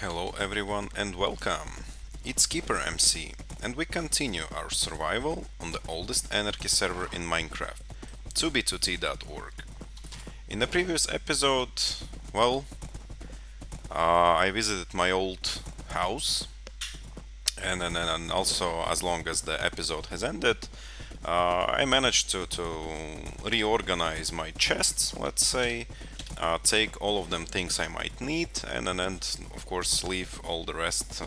Hello everyone and welcome. It's KeeperMC and we continue our survival on the oldest anarchy server in Minecraft, 2b2t.org. In the previous episode, well, I visited my old house and also as long as the episode has ended, I managed to reorganize my chests, let's say, take all of them things I might need, and then of course leave all the rest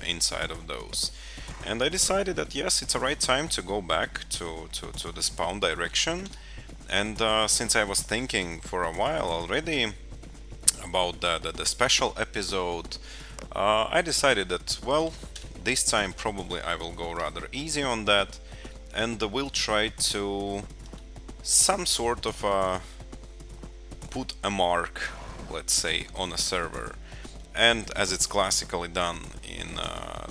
inside of those. And I decided that yes, it's a right time to go back to the spawn direction. And since I was thinking for a while already about the special episode, I decided that, well, this time probably I will go rather easy on that and we'll try to some sort of put a mark, let's say, on a server. And as it's classically done in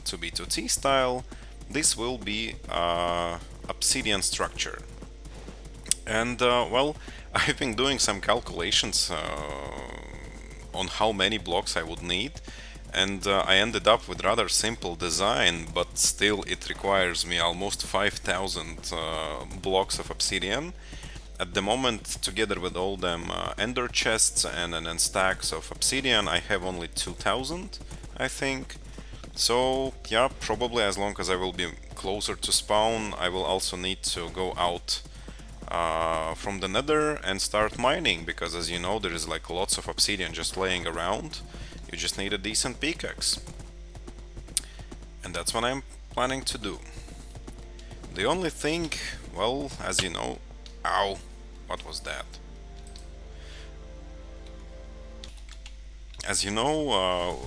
2b2t style, this will be obsidian structure. And well, I've been doing some calculations on how many blocks I would need, and I ended up with rather simple design, but still it requires me almost 5,000 blocks of obsidian. At the moment, together with all them ender chests and stacks of obsidian, I have only 2,000, I think. So yeah, probably as long as I will be closer to spawn, I will also need to go out from the nether and start mining, because as you know, there is like lots of obsidian just laying around. You just need a decent pickaxe. And that's what I'm planning to do. The only thing, well, as you know, ow, what was that? As you know,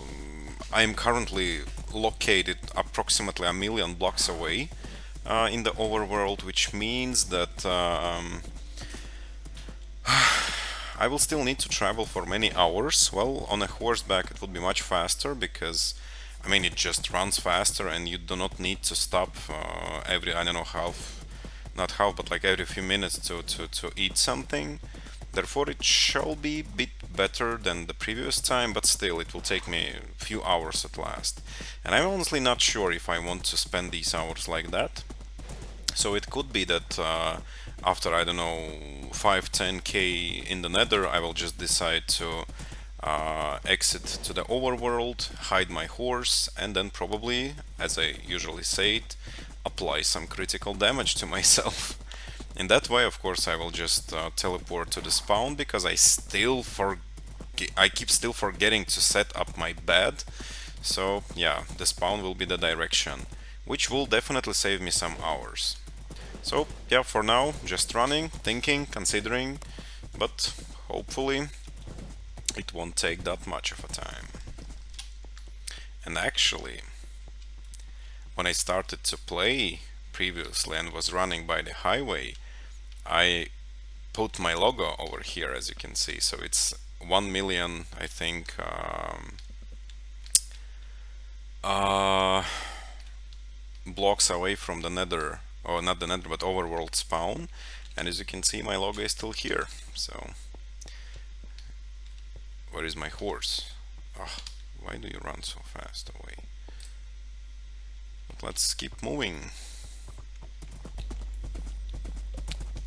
I am currently located approximately a million blocks away in the overworld, which means that I will still need to travel for many hours. Well, on a horseback it would be much faster because, I mean, it just runs faster and you do not need to stop every, I don't know, not half, but like every few minutes to eat something. Therefore, it shall be a bit better than the previous time, but still, it will take me a few hours at last. And I'm honestly not sure if I want to spend these hours like that. So it could be that after, I don't know, 5-10k in the nether, I will just decide to exit to the overworld, hide my horse, and then probably, as I usually say it, apply some critical damage to myself. In that way, of course, I will just teleport to the spawn, because I keep still forgetting to set up my bed. So yeah, the spawn will be the direction, which will definitely save me some hours. So yeah, for now, just running, thinking, considering, but hopefully it won't take that much of a time. And actually, when I started to play previously and was running by the highway, I put my logo over here, as you can see. So it's 1 million, I think, blocks away from the nether, or not the nether, but overworld spawn. And as you can see, my logo is still here. So where is my horse? Oh, why do you run so fast away? But let's keep moving.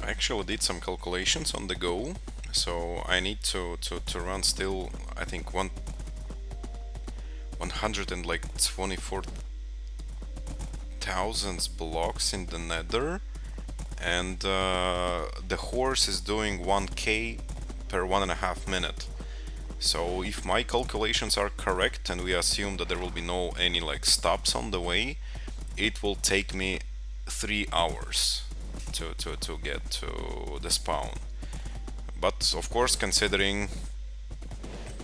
I actually did some calculations on the go, so I need to run still, I think, 124,000 blocks in the nether, and the horse is doing 1k per 1.5 minutes. So if my calculations are correct and we assume that there will be no any like stops on the way, it will take me 3 hours to get to the spawn. But of course, considering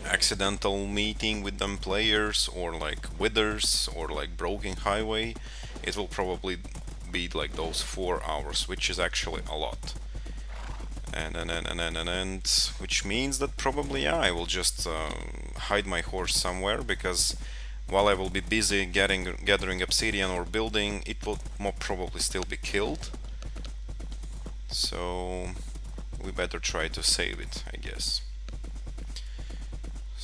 accidental meeting with them players, or like withers, or like broken highway, it will probably be like those 4 hours, which is actually a lot. And which means that probably, yeah, I will just hide my horse somewhere, because while I will be busy gathering obsidian or building, it will more probably still be killed. So we better try to save it, I guess.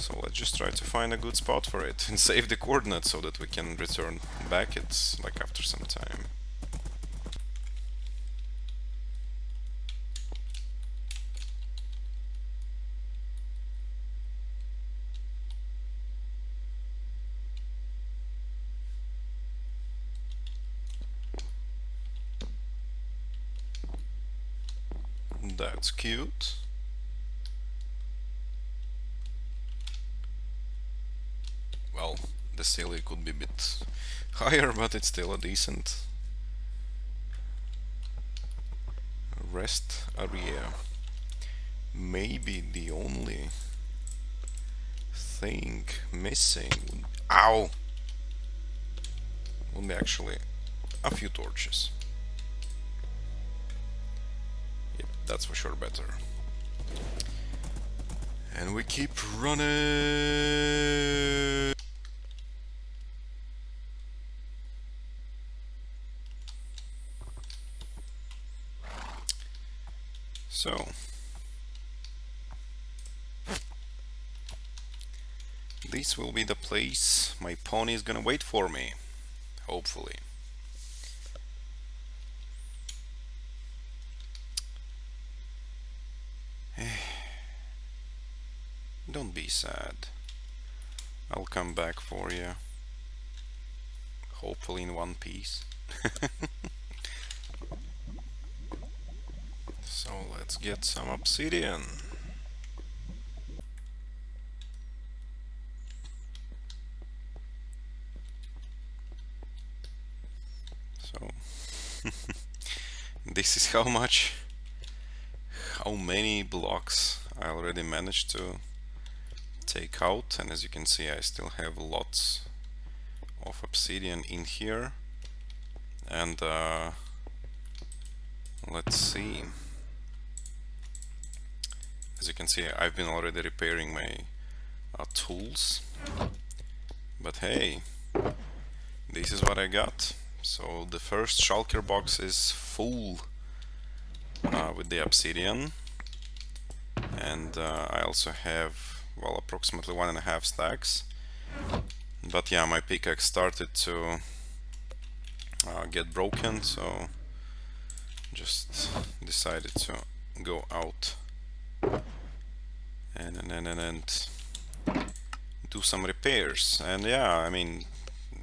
So let's just try to find a good spot for it and save the coordinates so that we can return back it like after some time. That's cute. Well, the ceiling could be a bit higher, but it's still a decent rest area. Maybe the only thing missing, ow, would be actually a few torches. Yep, that's for sure better. And we keep running. So, this will be the place my pony is gonna wait for me, hopefully. Don't be sad. I'll come back for you. Hopefully in one piece. So let's get some obsidian. So this is how many blocks I already managed to take out, and as you can see I still have lots of obsidian in here. And let's see, as you can see I've been already repairing my tools, but hey, this is what I got. So the first shulker box is full with the obsidian, and I also have, well, approximately 1.5 stacks. But yeah, my pickaxe started to get broken, so just decided to go out and do some repairs. And yeah, I mean,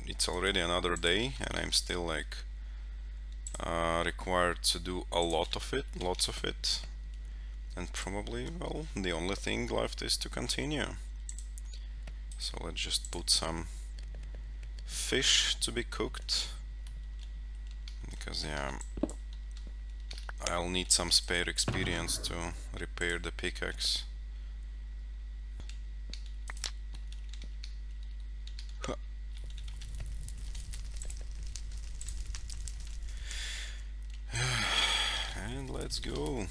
it's already another day and I'm still like required to do a lot of it, lots of it, and probably, well, the only thing left is to continue. So let's just put some fish to be cooked, because yeah, I'll need some spare experience to repair the pickaxe. And let's go.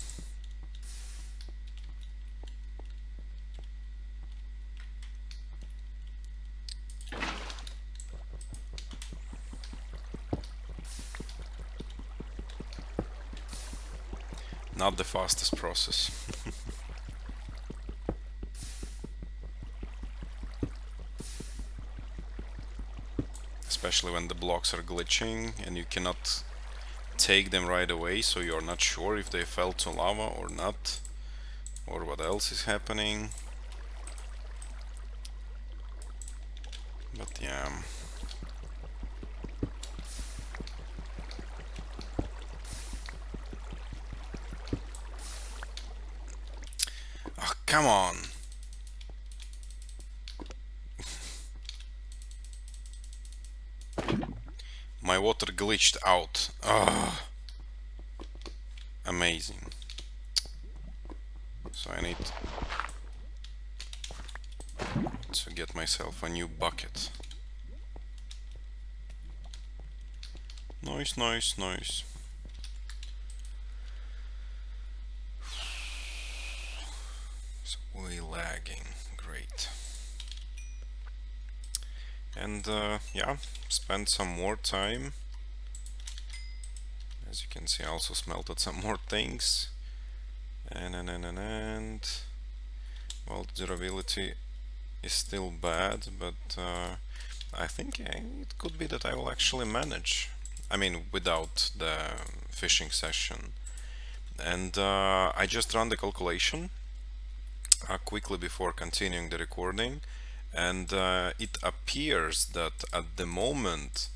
Not the fastest process. Especially when the blocks are glitching and you cannot take them right away, so you're not sure if they fell to lava or not, or what else is happening. But yeah. Oh, come on. My water glitched out. Oh, amazing. So I need to get myself a new bucket. Nice, nice, nice. It's way lagging. Great. And yeah, spend some more time. As you can see, I also smelted some more things. And well, durability is still bad, but I think it could be that I will actually manage. I mean, without the fishing session. And I just ran the calculation quickly before continuing the recording, and it appears that at the moment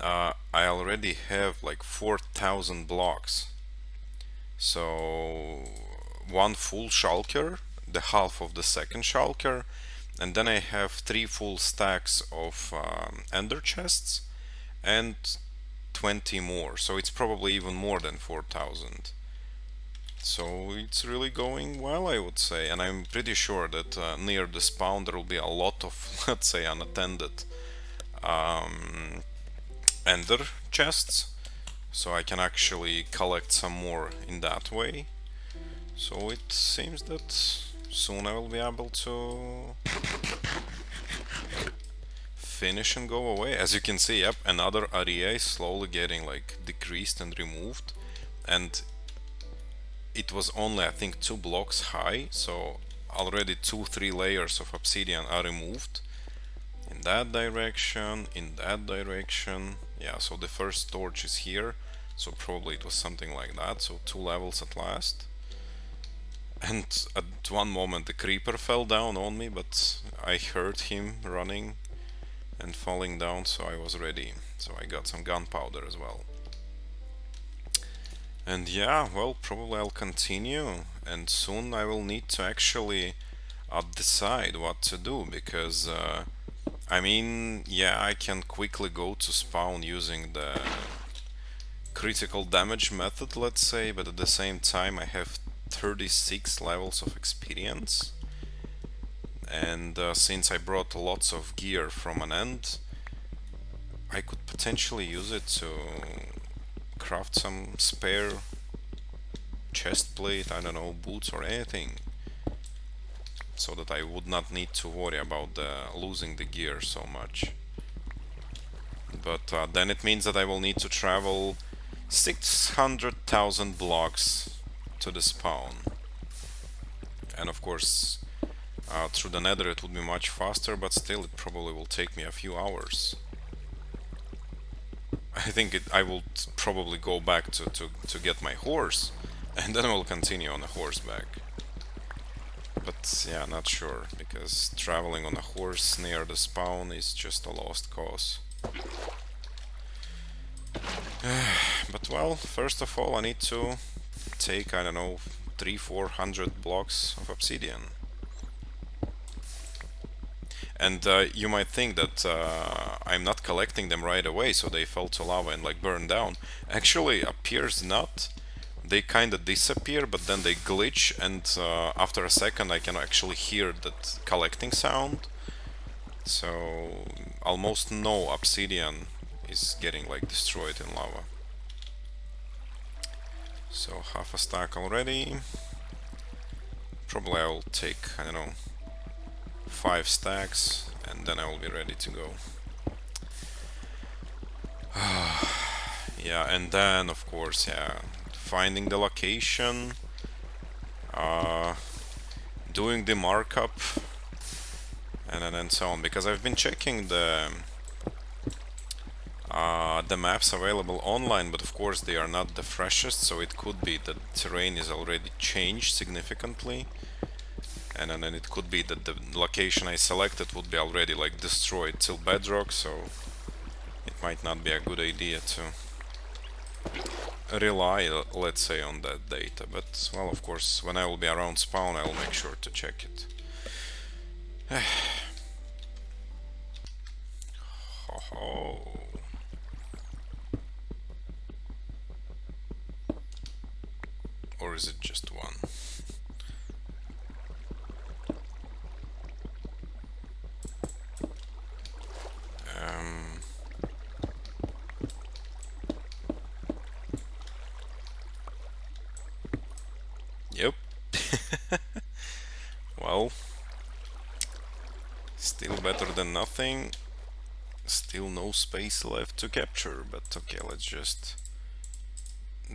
I already have like 4,000 blocks. So one full shulker, the half of the second shulker, and then I have 3 full stacks of ender chests and 20 more. So it's probably even more than 4,000. So it's really going well, I would say, and I'm pretty sure that near the spawn there will be a lot of, let's say, unattended um, ender chests, so I can actually collect some more in that way. So it seems that soon I will be able to finish and go away. As you can see, yep, another area is slowly getting like decreased and removed, and it was only I think 2 blocks high, so already 2-3 layers of obsidian are removed in that direction, in that direction. Yeah, so the first torch is here, so probably it was something like that, so 2 levels at last. And at one moment the creeper fell down on me, but I heard him running and falling down, so I was ready. So I got some gunpowder as well. And yeah, well, probably I'll continue, and soon I will need to actually decide what to do, because I mean, yeah, I can quickly go to spawn using the critical damage method, let's say, but at the same time I have 36 levels of experience, and since I brought lots of gear from an end, I could potentially use it to craft some spare chest plate, I don't know, boots or anything, so that I would not need to worry about losing the gear so much. But then it means that I will need to travel 600,000 blocks to the spawn. And of course, through the nether it would be much faster, but still it probably will take me a few hours. I think I will probably go back to get my horse, and then I will continue on a horseback. But yeah, not sure, because traveling on a horse near the spawn is just a lost cause. But well, first of all I need to take, I don't know, 300-400 blocks of obsidian. And you might think that I'm not collecting them right away, so they fell to lava and like burned down. Actually, appears not. They kind of disappear, but then they glitch, and after a second I can actually hear that collecting sound. So almost no obsidian is getting like destroyed in lava. So half a stack already. Probably I will take, I don't know, 5 stacks, and then I will be ready to go. Yeah, and then of course, yeah, finding the location, doing the markup, and then so on. Because I've been checking the maps available online, but of course they are not the freshest, so it could be that terrain is already changed significantly. And then it could be that the location I selected would be already like destroyed till bedrock, so it might not be a good idea to rely, let's say, on that data. But well, of course, when I will be around spawn, I will make sure to check it. Oh. Or is it just one? Yep. Well, still better than nothing. Still no space left to capture, but okay, let's just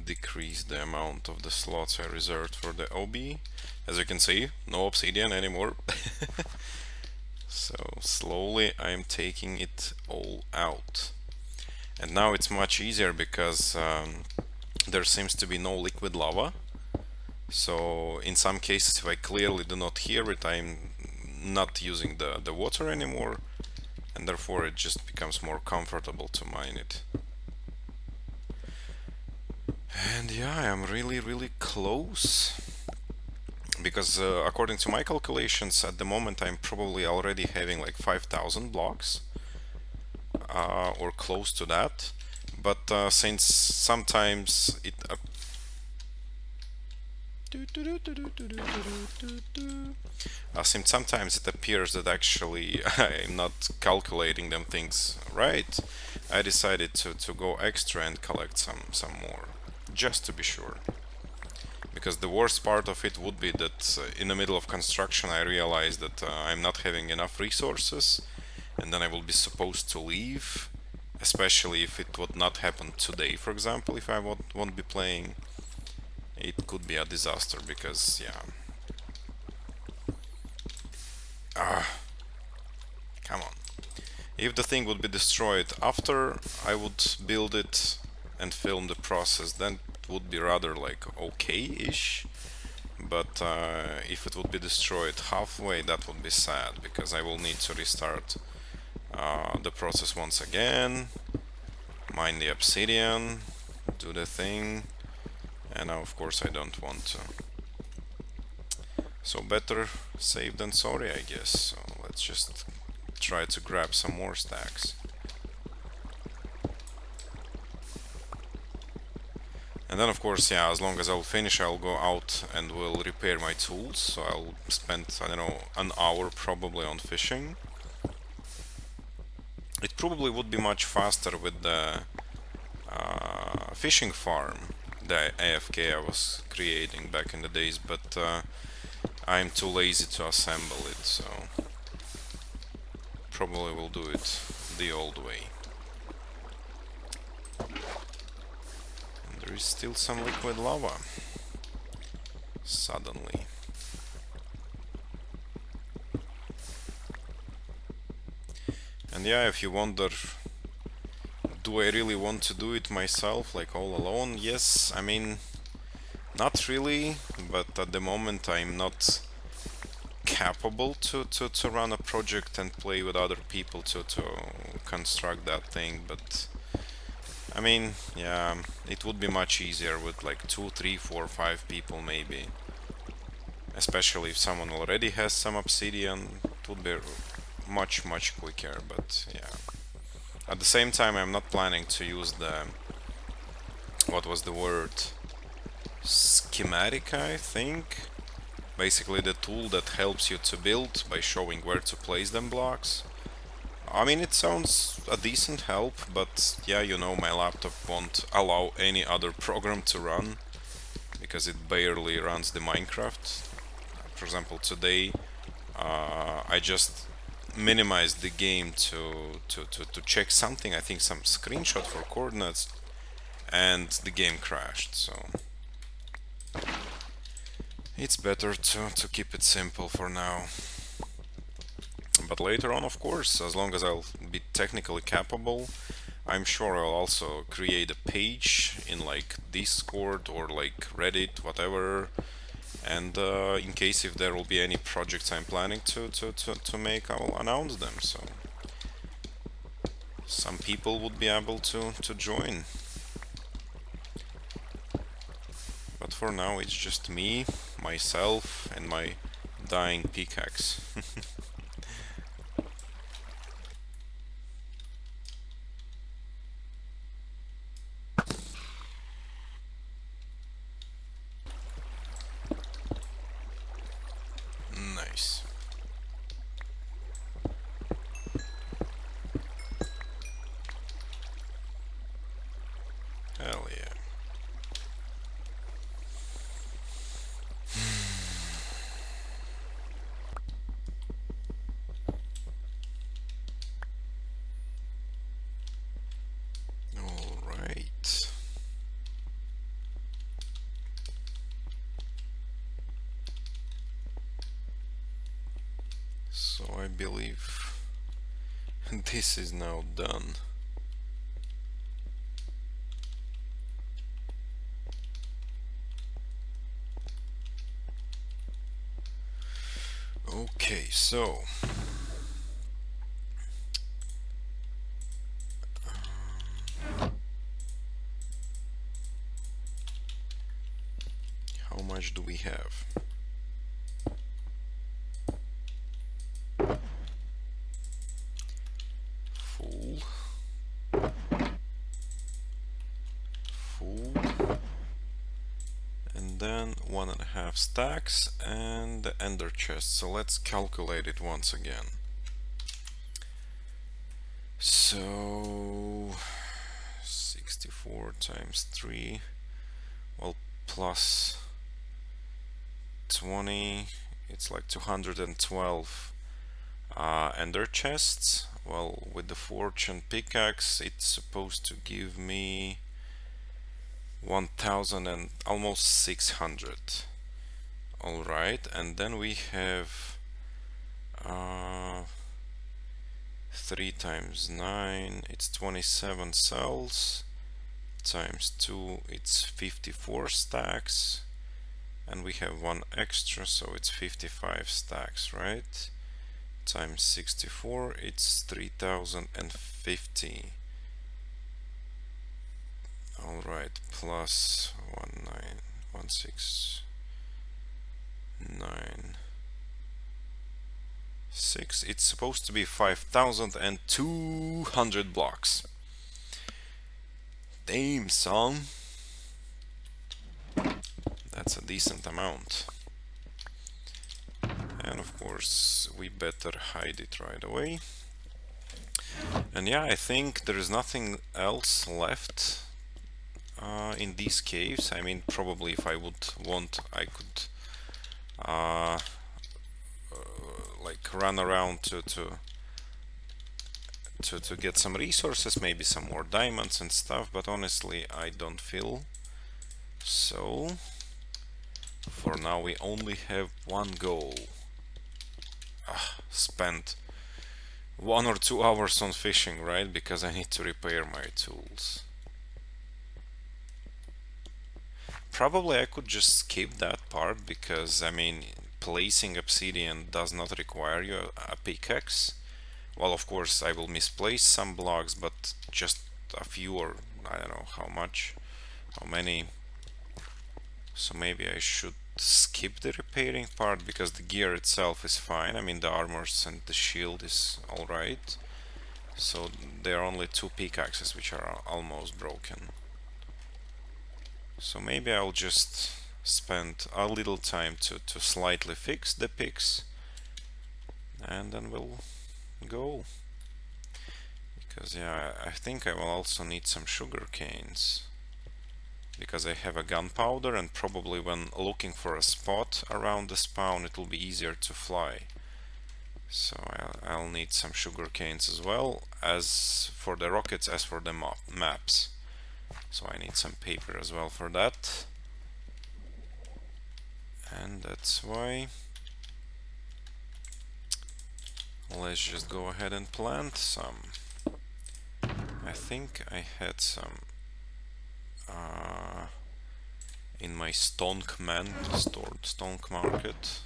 decrease the amount of the slots I reserved for the OB. As you can see, no obsidian anymore. slowly I'm taking it all out. And now it's much easier because there seems to be no liquid lava. So in some cases, if I clearly do not hear it, I'm not using the water anymore, and therefore it just becomes more comfortable to mine it. And yeah, I'm really close, because according to my calculations at the moment I'm probably already having like 5,000 blocks or close to that. But since sometimes it since sometimes it appears that actually I'm not calculating them things right, I decided to go extra and collect some more, just to be sure. Because the worst part of it would be that in the middle of construction I realized that I'm not having enough resources, and then I will be supposed to leave, especially if it would not happen today, for example. If I won't be playing, it could be a disaster, because yeah, come on. If the thing would be destroyed after I would build it and film the process, then it would be rather like okay-ish. But if it would be destroyed halfway, that would be sad, because I will need to restart the process once again, mine the obsidian, do the thing, and now of course I don't want to. So better safe than sorry, I guess. So let's just try to grab some more stacks. And then of course, yeah, as long as I'll finish, I'll go out and will repair my tools. So I'll spend, I don't know, an hour probably on fishing. It probably would be much faster with the fishing farm, the AFK I was creating back in the days, but I'm too lazy to assemble it, so probably will do it the old way. And there is still some liquid lava, suddenly. And yeah, if you wonder, do I really want to do it myself, like all alone? Yes, I mean, not really, but at the moment I'm not capable to run a project and play with other people to construct that thing. But I mean, yeah, it would be much easier with like 2, 3, 4, 5 people maybe. Especially if someone already has some obsidian, it would be much quicker. But yeah, at the same time I'm not planning to use the, what was the word, schematic, I think. Basically the tool that helps you to build by showing where to place them blocks. I mean, it sounds a decent help, but yeah, you know, my laptop won't allow any other program to run, because it barely runs the Minecraft. For example, today I just minimized the game to check something, I think some screenshot for coordinates, and the game crashed, so it's better to keep it simple for now. But later on, of course, as long as I'll be technically capable, I'm sure I'll also create a page in like Discord or like Reddit, whatever. And in case if there will be any projects I'm planning to make, I will announce them. So some people would be able to join. But for now, it's just me, myself, and my dying pickaxe. Nice. Hell yeah. All right. So I believe This is now done. Okay, so how much do we have? Full, full, and then 1.5 stacks and the ender chest. So let's calculate it once again. So 64 times 3, well, plus 20, it's like 212 ender chests. Well, with the fortune pickaxe, it's supposed to give me 1000 and almost 600. All right, and then we have 3 times 9, it's 27 cells, times 2, it's 54 stacks, and we have one extra, so it's 55 stacks, right? Times 64, it's 3050. All right, plus 19169.6. It's supposed to be 5200 blocks. Damn, son. That's a decent amount. And of course, we better hide it right away. And yeah, I think there is nothing else left in these caves. I mean, probably if I would want, I could like run around to get some resources, maybe some more diamonds and stuff, but honestly I don't feel so. For now we only have one goal. Spent 1 or 2 hours on fishing, right? Because I need to repair my tools. Probably I could just skip that part, because I mean, placing obsidian does not require you a pickaxe. Well, of course I will misplace some blocks, but just a few, or I don't know how many. So maybe I should skip the repairing part, because the gear itself is fine. I mean, the armors and the shield is alright. So there are only 2 pickaxes which are almost broken. So maybe I'll just spend a little time to slightly fix the picks, and then we'll go. Because yeah, I think I will also need some sugar canes, because I have a gunpowder, and probably when looking for a spot around the spawn it will be easier to fly. So I'll need some sugar canes as well, as for the rockets as for the maps. So I need some paper as well for that. And that's why let's just go ahead and plant some. I think I had some in my stonk market.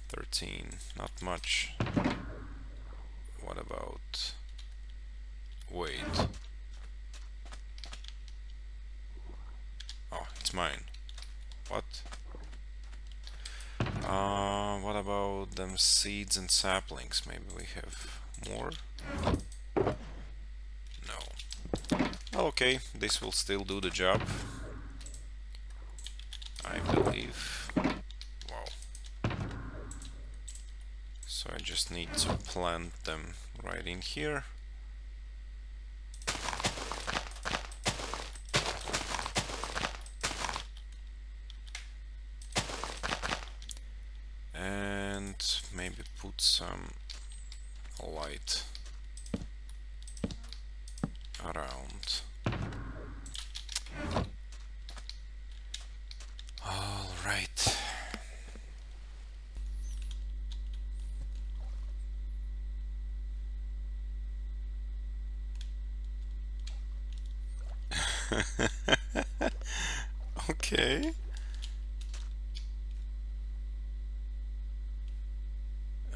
13, not much. What about, wait, oh, it's mine. What? What about them seeds and saplings? Maybe we have more? No. Okay, this will still do the job, I believe. Wow. So I just need to plant them right in here. And maybe put some light around. All right. Okay.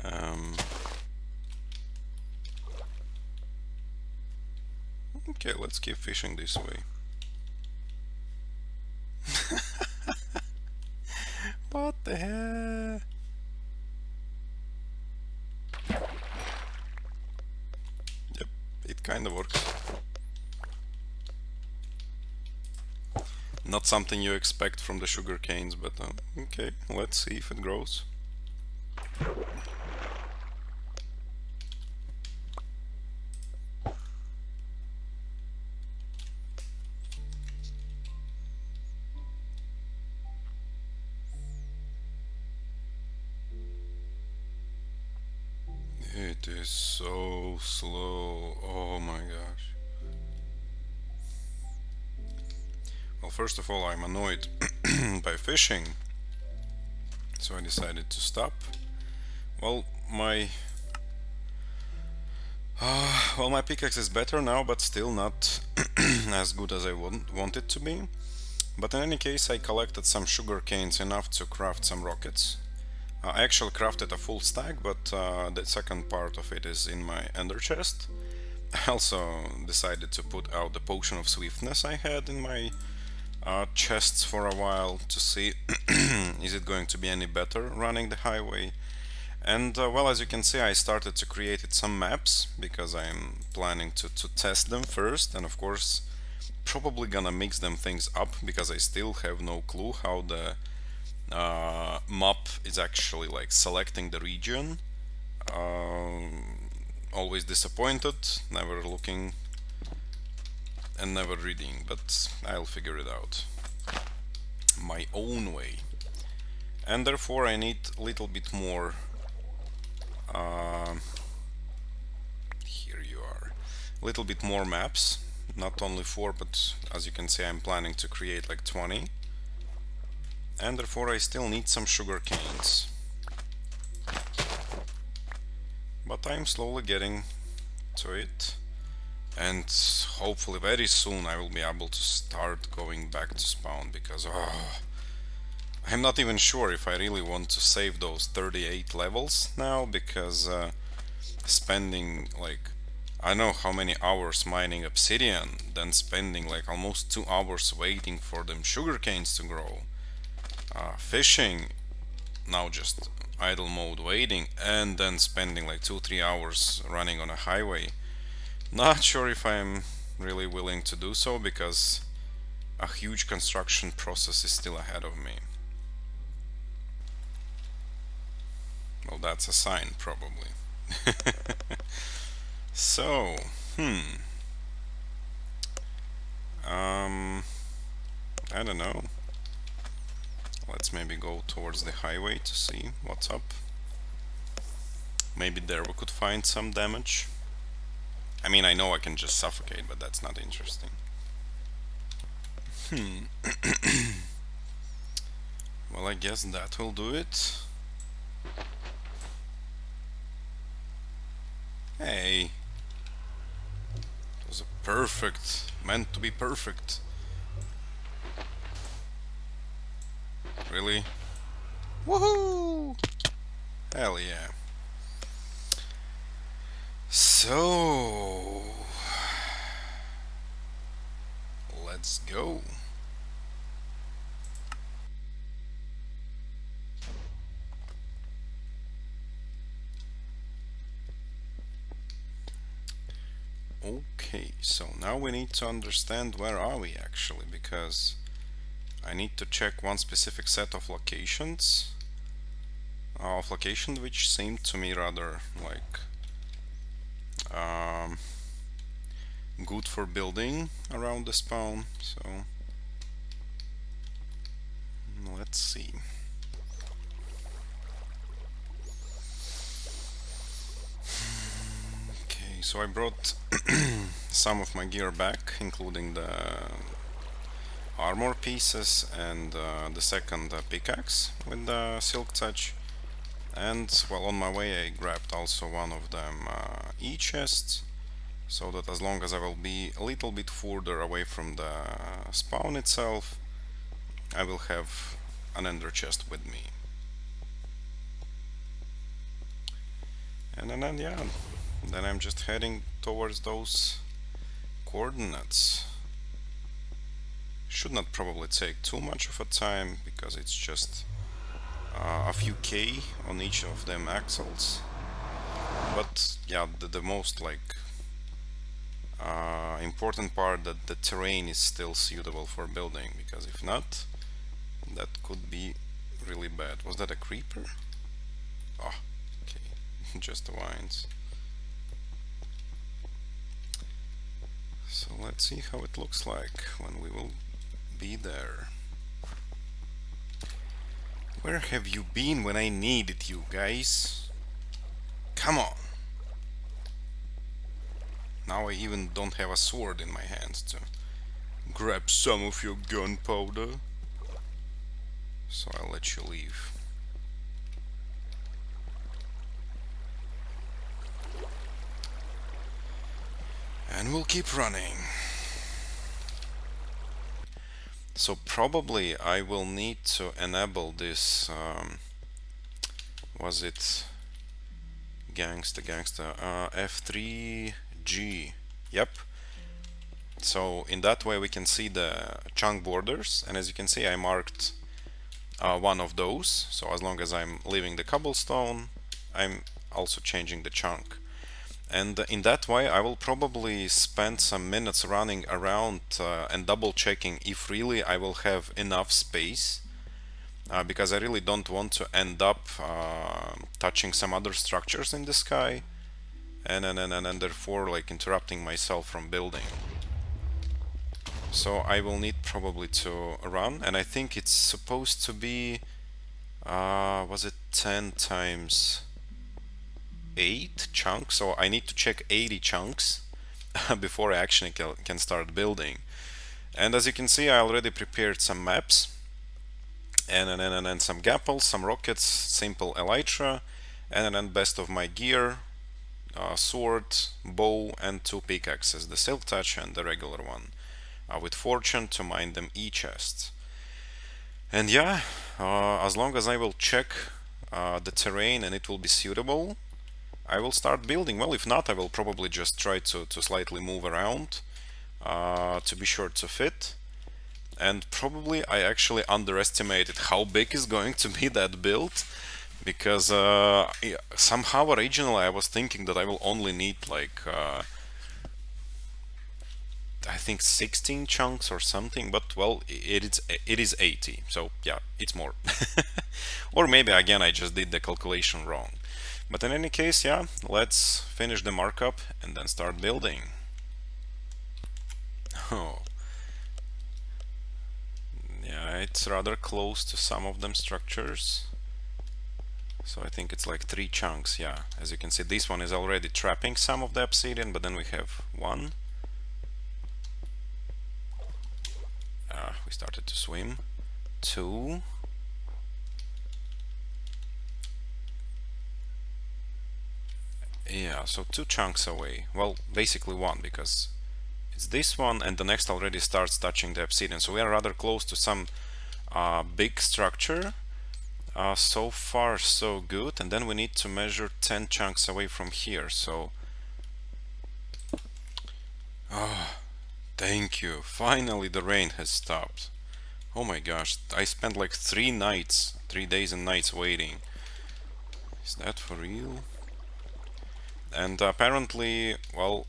Um, okay, let's keep fishing this way. What the hell? Yep, it kind of works. Not something you expect from the sugar canes, but okay, let's see if it grows. It is so slow. Oh my gosh. Well, first of all, I'm annoyed by fishing, so I decided to stop. Well, my my pickaxe is better now, but still not as good as I want it to be. But in any case, I collected some sugar canes enough to craft some rockets. I actually crafted a full stack, but the second part of it is in my ender chest. I also decided to put out the potion of swiftness I had in my chests for a while to see is it going to be any better running the highway. And well, as you can see, I started to create some maps because I'm planning to test them first, and of course probably gonna mix them things up because I still have no clue how the map is actually like selecting the region. Always disappointed, never looking and never reading, but I'll figure it out my own way. And therefore I need a little bit more here you are, a little bit more maps, not only 4, but as you can see I'm planning to create like 20, and therefore I still need some sugar canes, but I'm slowly getting to it, and hopefully very soon I will be able to start going back to spawn, because I'm not even sure if I really want to save those 38 levels now, because spending like I don't know how many hours mining obsidian, then spending like almost 2 hours waiting for them sugar canes to grow, fishing, now just idle mode waiting, and then spending like 2-3 hours running on a highway. Not sure if I'm really willing to do so, because a huge construction process is still ahead of me. Well, that's a sign, probably. So, I don't know. Let's maybe go towards the highway to see what's up. Maybe there we could find some damage. I mean, I know I can just suffocate, but that's not interesting. Well, I guess that will do it. Hey, it was a perfect, meant to be perfect. Really? Woohoo! Hell yeah. So, let's go. Okay, so now we need to understand where are we actually, because I need to check one specific set of locations, which seemed to me rather like good for building around the spawn, so let's see. Okay, so I brought some of my gear back, including the armor pieces and the second pickaxe with the silk touch. And well, on my way I grabbed also one of them e-chests, so that as long as I will be a little bit further away from the spawn itself, I will have an ender chest with me. And then yeah, then I'm just heading towards those coordinates. Should not probably take too much of a time because it's just a few K on each of them axles. But yeah, the most important part that the terrain is still suitable for building, because if not, that could be really bad. Was that a creeper? Oh, okay, just the vines. So let's see how it looks like when we will be there. Where have you been when I needed you, guys? Come on! Now I even don't have a sword in my hands to grab some of your gunpowder. So I'll let you leave. And we'll keep running. So probably I will need to enable this, was it gangsta F3G, yep. So in that way we can see the chunk borders, and as you can see I marked one of those, so as long as I'm leaving the cobblestone I'm also changing the chunk. And in that way I will probably spend some minutes running around and double checking if really I will have enough space, because I really don't want to end up touching some other structures in the sky and therefore like interrupting myself from building. So I will need probably to run, and I think it's supposed to be was it 10 times 8 chunks, so I need to check 80 chunks before I actually can start building. And as you can see I already prepared some maps and some gapples, some rockets, simple elytra, and then best of my gear, sword, bow, and 2 pickaxes, the silk touch and the regular one, with fortune to mine them e-chests. And yeah, as long as I will check the terrain and it will be suitable, I will start building. Well, if not, I will probably just try to slightly move around to be sure to fit. And probably I actually underestimated how big is going to be that build, because somehow originally I was thinking that I will only need like I think 16 chunks or something, but well, it is 80, so yeah, it's more. Or maybe again I just did the calculation wrong. But in any case, yeah, let's finish the markup and then start building. Oh, yeah, it's rather close to some of them structures. So I think it's like 3 chunks, yeah. As you can see, this one is already trapping some of the obsidian, but then we have 1. We started to swim. 2. Yeah, so 2 chunks away. Well, basically 1, because it's this one and the next already starts touching the obsidian. So we are rather close to some big structure. So far so good, and then we need to measure 10 chunks away from here. So thank you, finally the rain has stopped. Oh my gosh, I spent like 3 days and nights waiting. Is that for real? And apparently, well,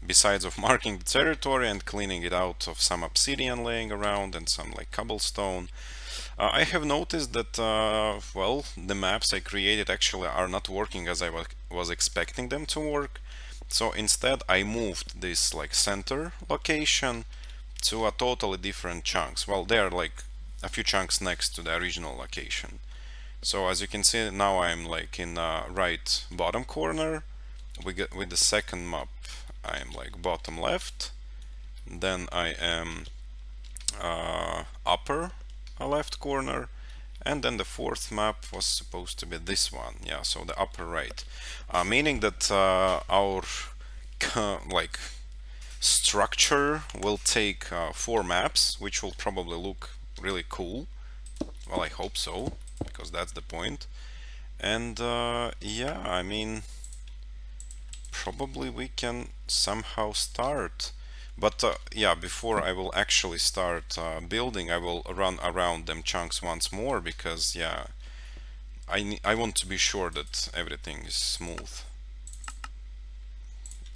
besides of marking the territory and cleaning it out of some obsidian laying around and some like cobblestone, I have noticed that well, the maps I created actually are not working as I was expecting them to work. So instead I moved this like center location to a totally different chunks. Well, they are like a few chunks next to the original location. So as you can see now I'm like in right bottom corner. With the second map I'm like bottom left, then I am upper left corner, And then the fourth map was supposed to be this one, yeah, so the upper right, meaning that our like structure will take 4 maps, which will probably look really cool. Well, I hope so, because that's the point. And yeah, I mean, probably we can somehow start. But yeah, before I will actually start building, I will run around them chunks once more, because yeah, I want to be sure that everything is smooth.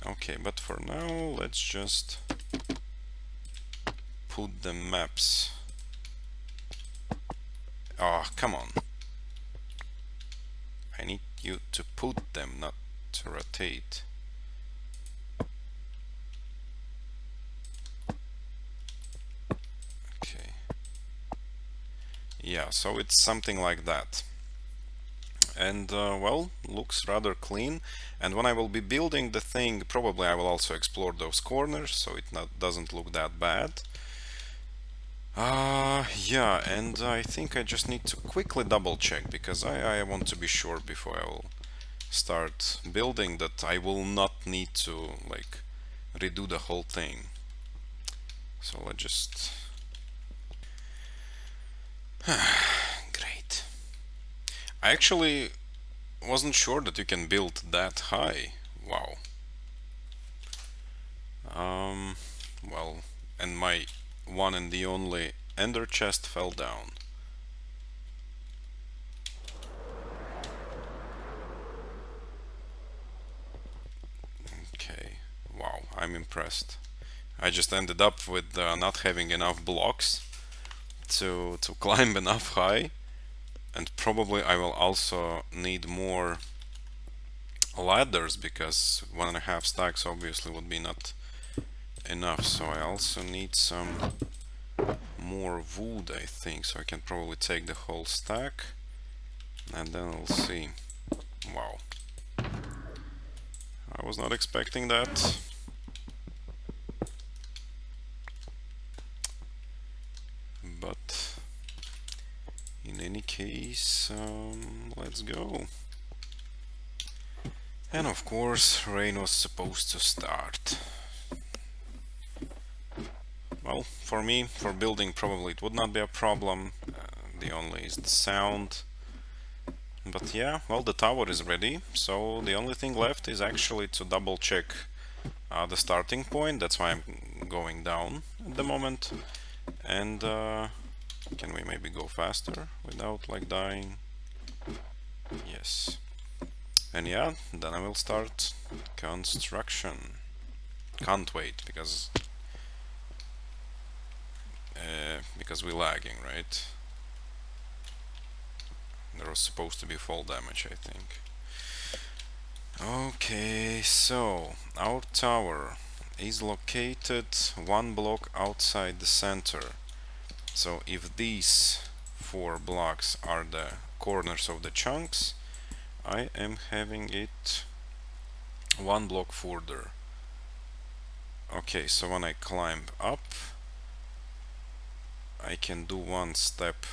Okay, but for now, let's just put the maps. Oh, come on. I need you to put them, not to rotate. Okay. Yeah, so it's something like that. And well, looks rather clean. And when I will be building the thing, probably I will also explore those corners, so it doesn't look that bad. Yeah, and I think I just need to quickly double check, because I want to be sure before I will start building that I will not need to like redo the whole thing. So let's just great. I actually wasn't sure that you can build that high. Wow. Well, and my one and the only ender chest fell down. Okay, wow, I'm impressed. I just ended up with not having enough blocks to climb enough high, and probably I will also need more ladders, because 1.5 stacks obviously would be not enough. So I also need some more wood, I think, so I can probably take the whole stack, and then we'll see. Wow, I was not expecting that. But in any case, let's go. And of course, rain was supposed to start. Well, for me, for building, probably it would not be a problem. The only is the sound. But yeah, well, the tower is ready, so the only thing left is actually to double check the starting point. That's why I'm going down at the moment. And can we maybe go faster without like dying? Yes. And yeah, then I will start construction. Can't wait, because we're lagging, right? There was supposed to be fall damage, I think. Okay, so our tower is located 1 block outside the center. So if these 4 blocks are the corners of the chunks, I am having it 1 block further. Okay, so when I climb up, I can do 1 step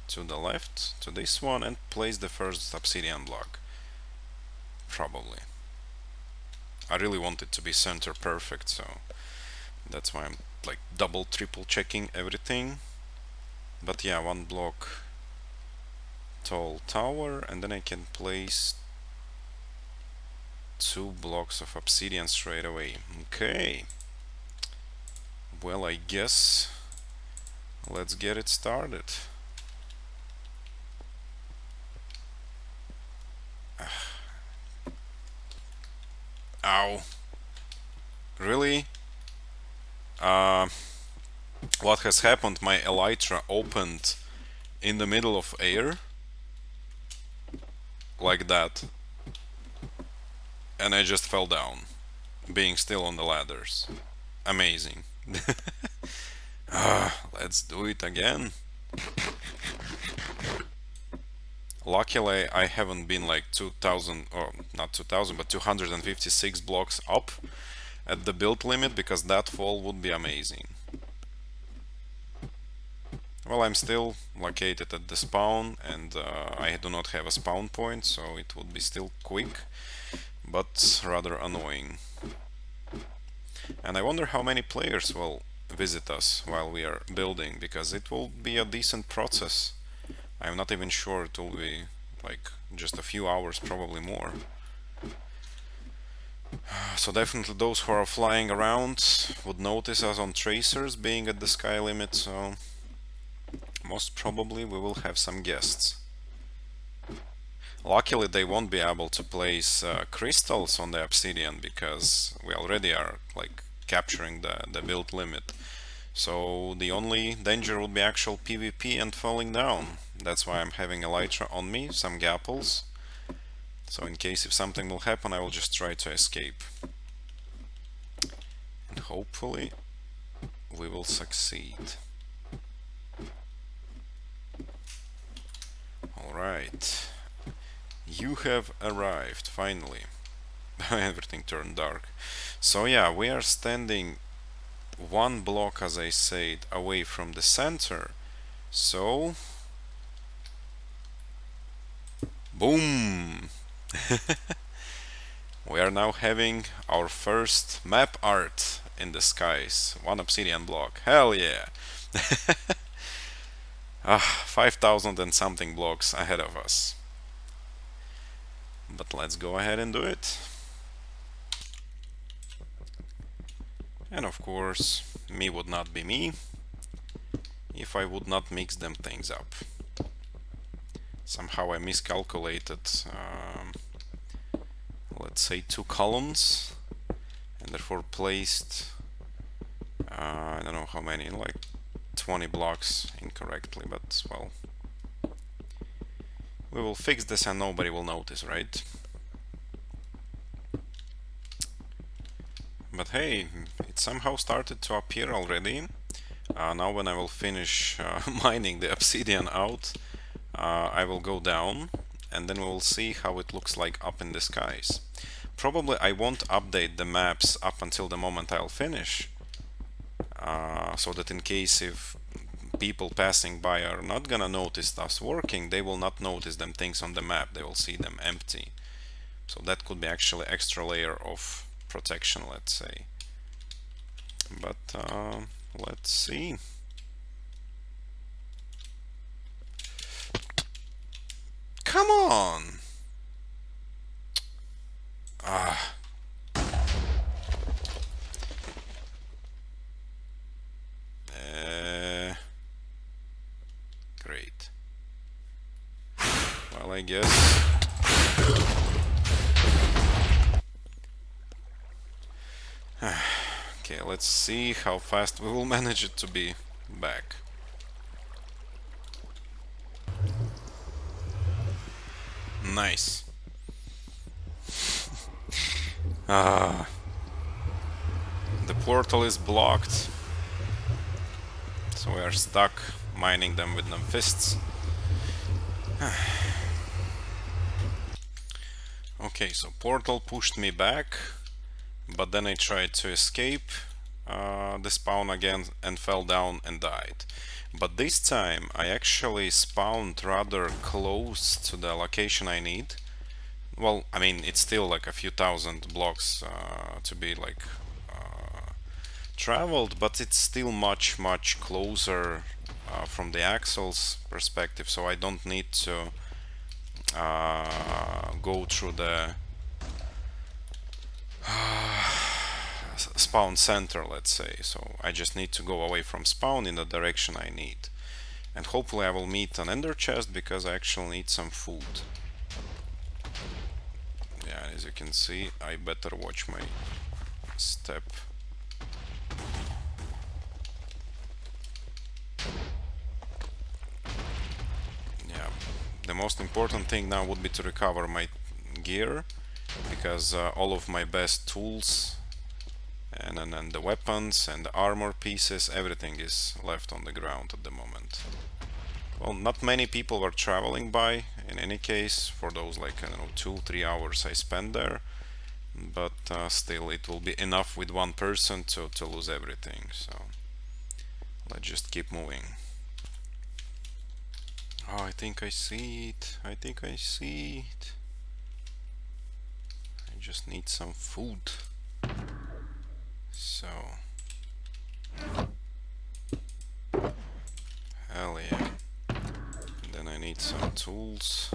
to the left, to this one, and place the first obsidian block. Probably. I really want it to be center perfect, so that's why I'm like double, triple checking everything. But yeah, 1 block tall tower, and then I can place 2 blocks of obsidian straight away. Okay. Well, I guess let's get it started. Ow. Really? What has happened? My elytra opened in the middle of air. Like that. And I just fell down, being still on the ladders. Amazing. Let's do it again. Luckily, I haven't been like 2000, or not 2000, but 256 blocks up at the build limit, because that fall would be amazing. Well, I'm still located at the spawn, and I do not have a spawn point, so it would be still quick, but rather annoying. And I wonder how many players will visit us while we are building, because it will be a decent process. I'm not even sure it will be like just a few hours, probably more. So definitely those who are flying around would notice us on tracers being at the sky limit, so most probably we will have some guests. Luckily they won't be able to place crystals on the obsidian, because we already are like capturing the build limit. So the only danger would be actual PvP and falling down. That's why I'm having Elytra on me, some gapples. So in case if something will happen, I will just try to escape. And hopefully we will succeed. Alright. You have arrived, finally. Everything turned dark. So yeah, we are standing one block, as I said, away from the center. So... boom! We are now having our first map art in the skies. One obsidian block. Hell yeah! 5,000 and something blocks ahead of us. But let's go ahead and do it. And of course, me would not be me if I would not mix them things up. Somehow I miscalculated, let's say 2 columns, and therefore placed, I don't know how many, like 20 blocks incorrectly, but well, we will fix this and nobody will notice, right? But hey, it somehow started to appear already. Now when I will finish mining the obsidian out, I will go down and then we will see how it looks like up in the skies. Probably I won't update the maps up until the moment I'll finish, so that in case if people passing by are not gonna notice us working, they will not notice them things on the map, they will see them empty. So that could be actually extra layer of protection, let's say. But let's see. Come on! Ah. Great. Well, I guess. Okay, let's see how fast we will manage it to be back. Nice. The portal is blocked, so we are stuck mining them with them fists. Okay, so portal pushed me back, but then I tried to escape the spawn again and fell down and died. But this time I actually spawned rather close to the location I need. Well, I mean, it's still like a few thousand blocks to be like traveled, but it's still much closer from the axle's perspective, so I don't need to go through the spawn center, let's say. So I just need to go away from spawn in the direction I need, and hopefully I will meet an ender chest, because I actually need some food. Yeah, as you can see, I better watch my step. Yeah, the most important thing now would be to recover my gear, because all of my best tools and the weapons and the armor pieces, everything is left on the ground at the moment. Well, not many people were traveling by in any case for those, like, I don't know, 2-3 hours I spent there, but still it will be enough with one person to lose everything, so let's just keep moving. Oh, I think I see it. I think I see it. I just need some food. So, hell yeah. And then I need some tools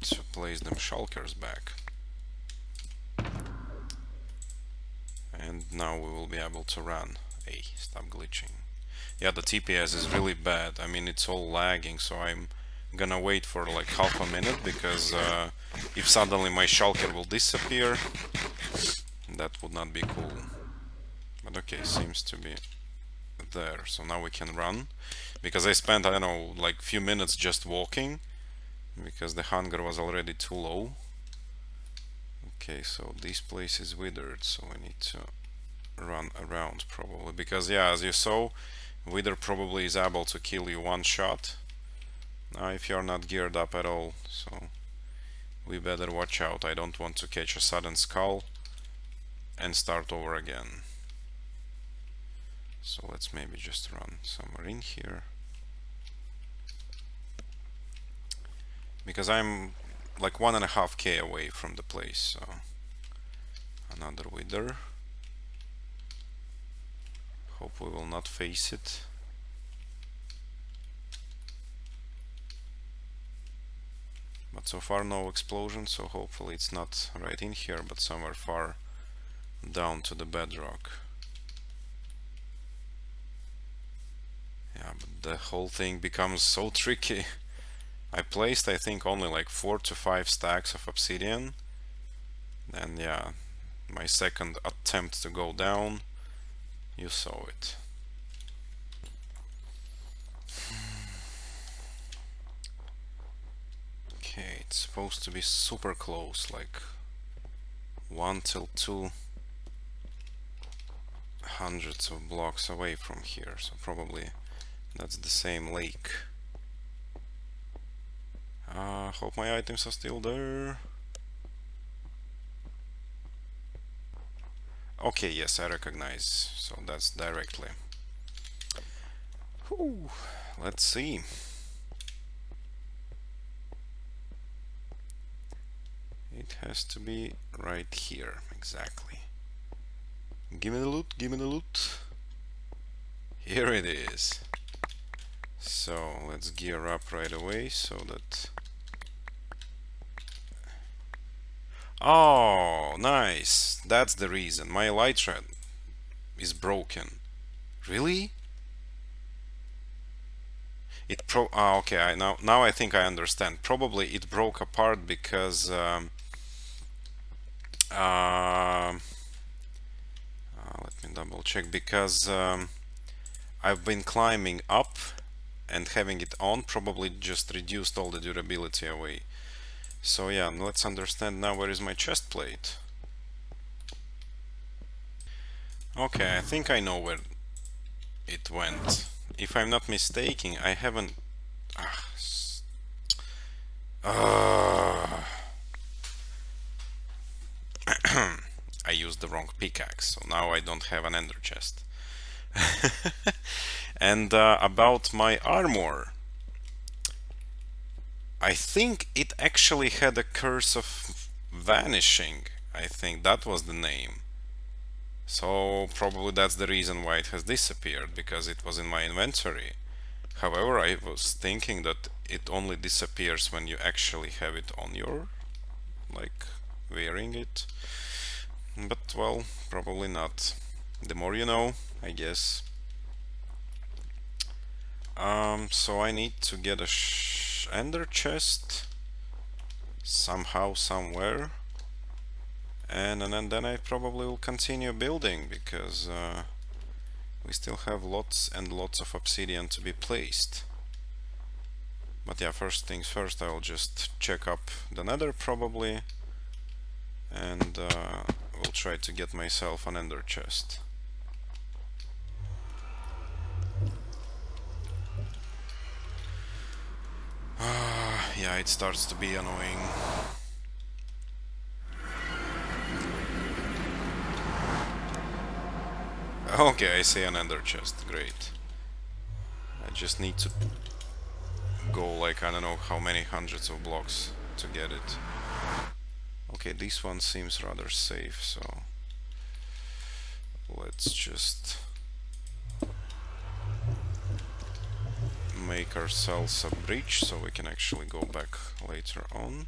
to place them shulkers back. And now we will be able to run. Hey, stop glitching. Yeah, the TPS is really bad. I mean, it's all lagging, so I'm gonna wait for like half a minute, because if suddenly my shulker will disappear, that would not be cool. But okay, seems to be there. So now we can run, because I spent, I don't know, like few minutes just walking, because the hunger was already too low. Okay, so this place is withered, so we need to run around probably, because yeah, as you saw, wither probably is able to kill you one shot if you're not geared up at all, so we better watch out. I don't want to catch a sudden skull and start over again. So let's maybe just run somewhere in here, because I'm like 1.5k away from the place. So another wither. Hope we will not face it. But so far no explosion, so hopefully it's not right in here, but somewhere far down to the bedrock. Yeah, but the whole thing becomes so tricky. I placed, I think, only like 4 to 5 stacks of obsidian, and yeah, my second attempt to go down, you saw it. Okay, it's supposed to be super close, like 1 till 2 hundreds of blocks away from here, so probably that's the same lake. Hope my items are still there. Okay, yes, I recognize, so that's directly. Whew. Let's see. It has to be right here, exactly. Give me the loot, give me the loot. Here it is. So let's gear up right away so that... Oh, nice. That's the reason. My elytra is broken. Really? It okay, now I think I understand. Probably it broke apart because let me double check, because I've been climbing up, and having it on probably just reduced all the durability away. So yeah, let's understand now where is my chest plate. Okay, I think I know where it went. If I'm not mistaken, I haven't... I used the wrong pickaxe, so now I don't have an ender chest. And about my armor, I think it actually had a curse of vanishing. I think that was the name. So probably that's the reason why it has disappeared, because it was in my inventory. However, I was thinking that it only disappears when you actually have it on your, like, wearing it. But well, probably not. The more you know, I guess. So I need to get a ender chest somehow, somewhere, and then I probably will continue building, because we still have lots and lots of obsidian to be placed. But yeah, first things first, I'll just check up the nether probably, and we'll try to get myself an ender chest. Yeah, it starts to be annoying. Okay, I see an ender chest, great. just need to go like I don't know how many hundreds of blocks to get it. Okay, this one seems rather safe, so let's just make ourselves a bridge so we can actually go back later on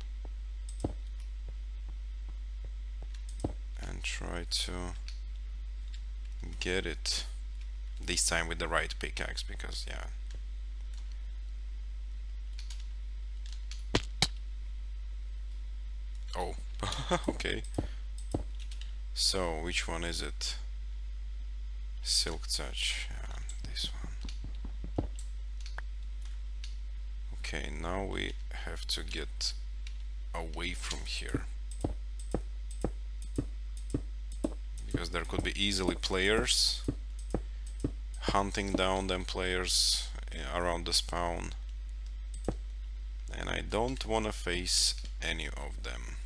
and try to get it this time with the right pickaxe, because yeah. Oh, okay. So which one is it? Silk touch, yeah, this one. Okay, now we have to get away from here, because there could be easily players hunting down them players around the spawn, and I don't want to face any of them,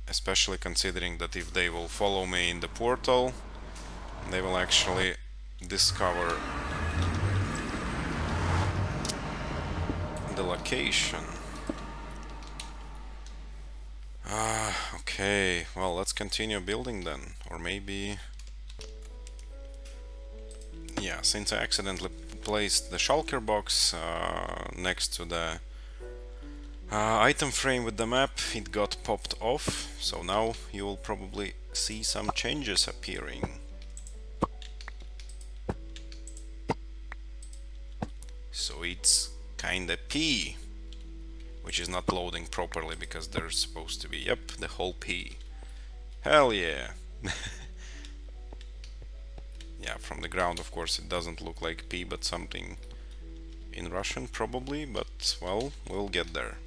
especially considering that if they will follow me in the portal, they will actually discover the location. Okay, well, let's continue building then, or maybe... Yeah, since I accidentally placed the shulker box next to the item frame with the map, it got popped off, so now you will probably see some changes appearing. So it's kinda P, which is not loading properly because there's supposed to be, yep, the whole P. Hell yeah! Yeah, from the ground of course it doesn't look like P, but something in Russian probably, but well, we'll get there.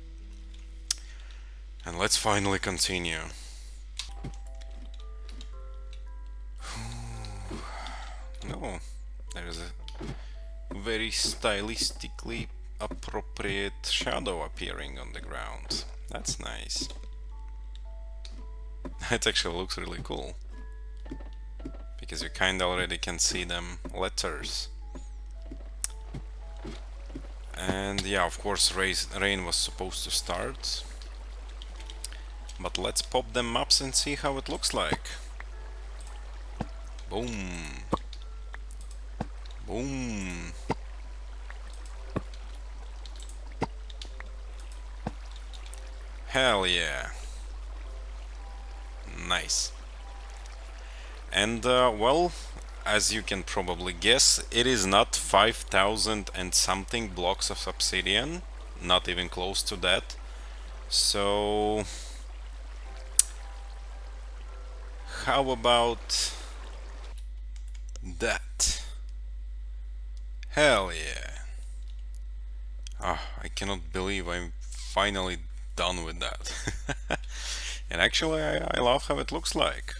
And let's finally continue. No, there's a very stylistically appropriate shadow appearing on the ground. That's nice. It actually looks really cool, because you kinda already can see them letters. And yeah, of course rain was supposed to start, but let's pop them maps and see how it looks like. Boom. Boom. Hell yeah. Nice. And well, as you can probably guess, it is not 5,000 and something blocks of obsidian, not even close to that. So how about that? Hell yeah. I cannot believe I'm finally done with that. And actually I love how it looks like.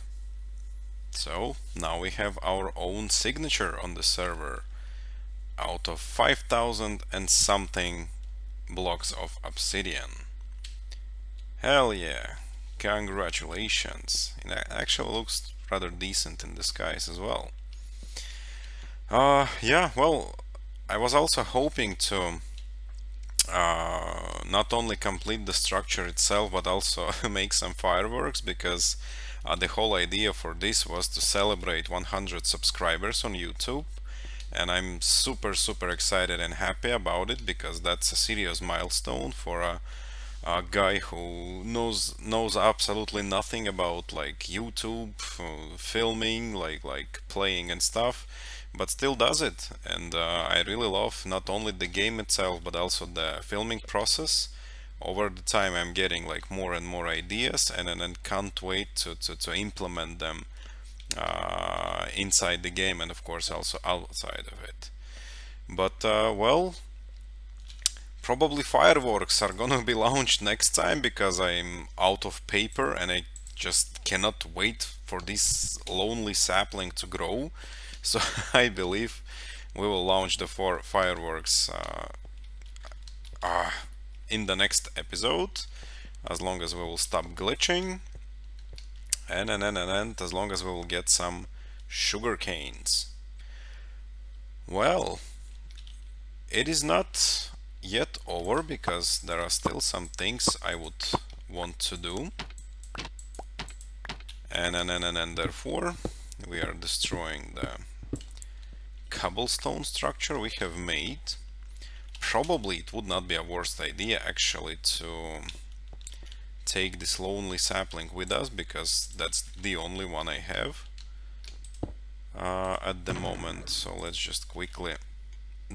So now we have our own signature on the server out of 5,000 and something blocks of obsidian. Hell yeah, congratulations. It actually looks rather decent in disguise as well. Yeah, well, I was also hoping to not only complete the structure itself, but also make some fireworks, because the whole idea for this was to celebrate 100 subscribers on YouTube, and I'm super excited and happy about it, because that's a serious milestone for a guy who knows absolutely nothing about like YouTube, filming, like playing and stuff, but still does it. And I really love not only the game itself, but also the filming process. Over the time I'm getting like more and more ideas, and then can't wait to implement them inside the game, and of course also outside of it. But well, probably fireworks are gonna be launched next time, because I'm out of paper and I just cannot wait for this lonely sapling to grow. So I believe we will launch the fireworks in the next episode, as long as we will stop glitching, and as long as we will get some sugar canes. Well, it is not yet over because there are still some things I would want to do. And therefore we are destroying the cobblestone structure we have made. Probably it would not be a worst idea actually to take this lonely sapling with us, because that's the only one I have at the moment. So let's just quickly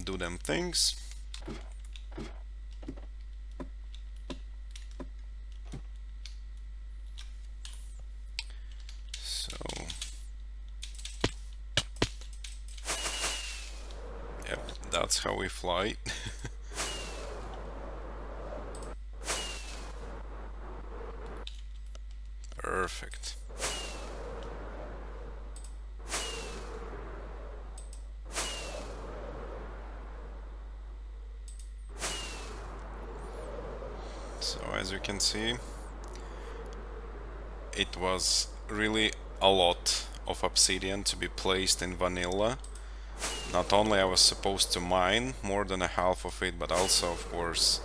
do them things. So yep, that's how we fly. Perfect. So as you can see, it was really a lot of obsidian to be placed in vanilla. Not only I was supposed to mine more than a half of it, but also of course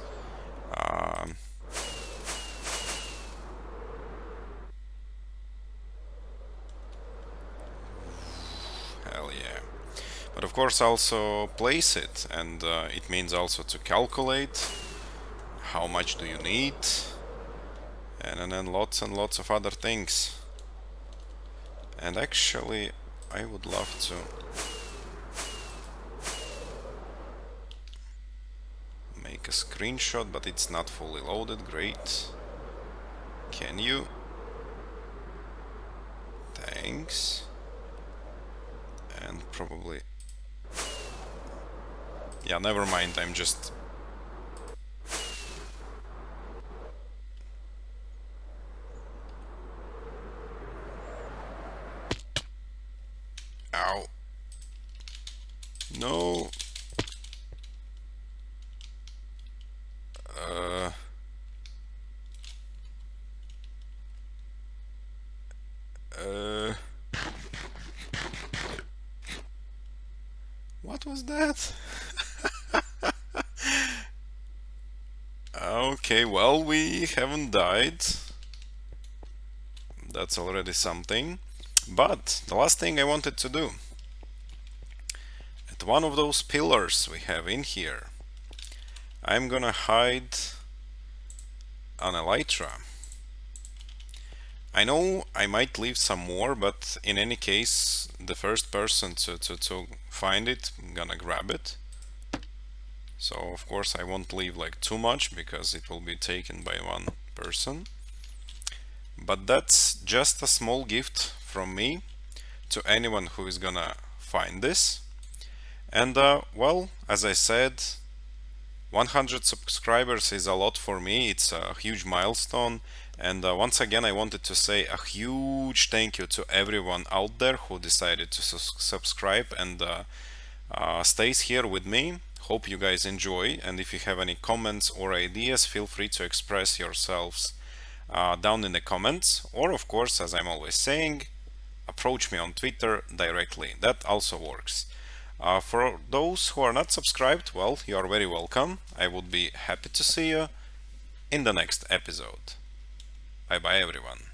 hell yeah. But of course also place it, and it means also to calculate how much do you need, and then lots and lots of other things. And actually I would love to make a screenshot, but it's not fully loaded. Great. Can you? Thanks. And probably, yeah, never mind, I'm just ow. No. What was that? Okay, well, we haven't died. That's already something. But the last thing I wanted to do, at one of those pillars we have in here, I'm gonna hide an elytra. I know I might leave some more, but in any case, the first person to find it, I'm gonna grab it. So of course I won't leave like too much, because it will be taken by one person. But that's just a small gift from me to anyone who is gonna find this. And well, as I said, 100 subscribers is a lot for me. It's a huge milestone. And once again, I wanted to say a huge thank you to everyone out there who decided to subscribe and stays here with me. Hope you guys enjoy. And if you have any comments or ideas, feel free to express yourselves down in the comments. Or of course, as I'm always saying, approach me on Twitter directly. That also works. For those who are not subscribed, well, you are very welcome. I would be happy to see you in the next episode. Bye bye everyone.